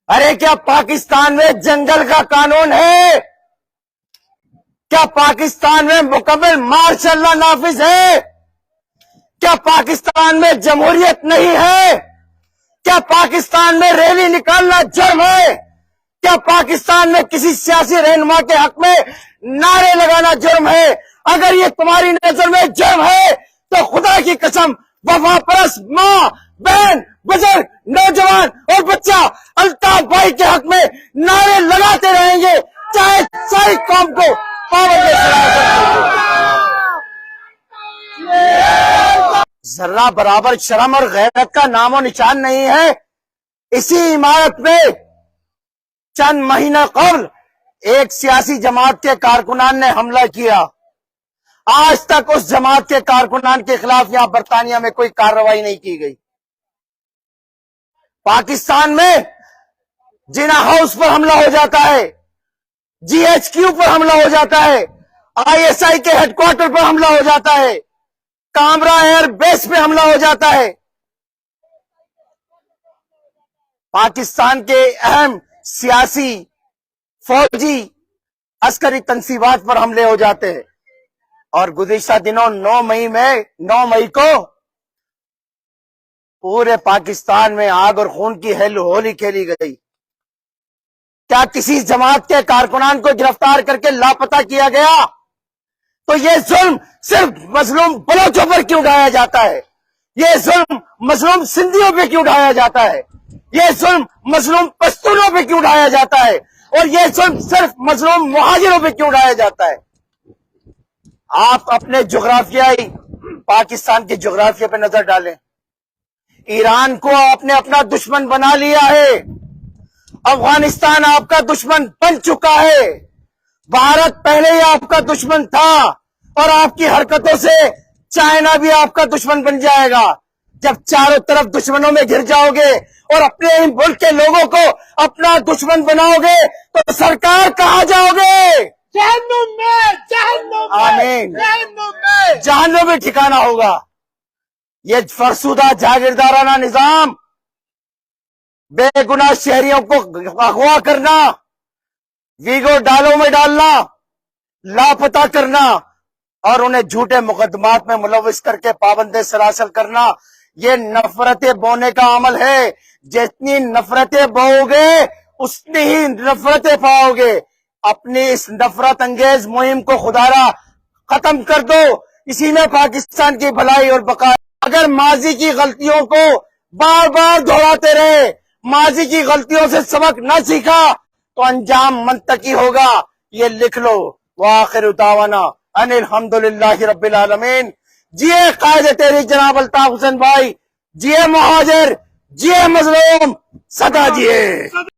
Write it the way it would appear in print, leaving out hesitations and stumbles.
ارے کیا پاکستان میں جنگل کا قانون ہے؟ کیا پاکستان میں مکمل مارشل لا نافذ ہے؟ کیا پاکستان میں جمہوریت نہیں ہے؟ کیا پاکستان میں ریلی نکالنا جرم ہے؟ کیا پاکستان میں کسی سیاسی رہنما کے حق میں نعرے لگانا جرم ہے؟ اگر یہ تمہاری نظر میں جرم ہے تو خدا کی قسم وفا پرست ماں، بہن، بزرگ، نوجوان اور بچہ الطاف بھائی کے حق میں نعرے لگاتے رہیں گے، چاہے ساری قوم کو پابند ذرہ برابر شرم اور غیرت کا نام و نشان نہیں ہے۔ اسی عمارت میں چند مہینہ قبل ایک سیاسی جماعت کے کارکنان نے حملہ کیا۔ آج تک اس جماعت کے کارکنان کے خلاف یہاں برطانیہ میں کوئی کارروائی نہیں کی گئی۔ پاکستان میں جنا ہاؤس پر حملہ ہو جاتا ہے، جی ایچ کیو پر حملہ ہو جاتا ہے، آئی ایس آئی کے ہیڈ کوارٹر پر حملہ ہو جاتا ہے، کامرا ایئر بیس پہ حملہ ہو جاتا ہے۔ پاکستان کے اہم سیاسی، فوجی، عسکری تنصیبات پر حملے ہو جاتے ہیں۔ اور گزشتہ دنوں 9 مئی کو پورے پاکستان میں آگ اور خون کی ہولی کھیلی گئی۔ کیا کسی جماعت کے کارکنان کو گرفتار کر کے لاپتہ کیا گیا؟ تو یہ ظلم صرف مظلوم بلوچوں پر کیوں اٹھایا جاتا ہے؟ یہ ظلم مظلوم سندھیوں پہ کیوں اٹھایا جاتا ہے؟ یہ ظلم مظلوم پشتونوں پہ کیوں اٹھایا جاتا ہے؟ اور یہ ظلم صرف مظلوم مہاجروں پہ کیوں اٹھایا جاتا ہے؟ آپ اپنے جغرافیائی پاکستان کے جغرافیہ پہ نظر ڈالیں۔ ایران کو آپ نے اپنا دشمن بنا لیا ہے، افغانستان آپ کا دشمن بن چکا ہے، بھارت پہلے ہی آپ کا دشمن تھا، اور آپ کی حرکتوں سے چائنا بھی آپ کا دشمن بن جائے گا۔ جب چاروں طرف دشمنوں میں گھر جاؤ گے اور اپنے ہی ملک کے لوگوں کو اپنا دشمن بناؤ گے تو سرکار کہاں جاؤ گے؟ جہنم میں، جہنم میں، آمین، جہنم میں۔ جہنم میں ٹھکانہ ہوگا۔ یہ فرسودہ جاگیردارانہ نظام، بے گناہ شہریوں کو اغوا کرنا، ویگو ڈالوں میں ڈالنا، لاپتہ کرنا اور انہیں جھوٹے مقدمات میں ملوث کر کے پابند سلاسل کرنا، یہ نفرتیں بونے کا عمل ہے۔ جتنی نفرتیں بوؤ گے اتنی ہی نفرتیں پاؤ گے۔ اپنی اس نفرت انگیز مہم کو خدارا ختم کر دو، اسی میں پاکستان کی بھلائی اور بقا۔ اگر ماضی کی غلطیوں کو بار بار دہراتے رہے، ماضی کی غلطیوں سے سبق نہ سیکھا تو انجام منطقی ہوگا۔ یہ لکھ لو۔ وآخر دعوانا ان الحمدللہ رب العالمین۔ جیے قائد تحریک جناب الطاف حسین بھائی، جیے مہاجر، جیے مظلوم، سدا جیے۔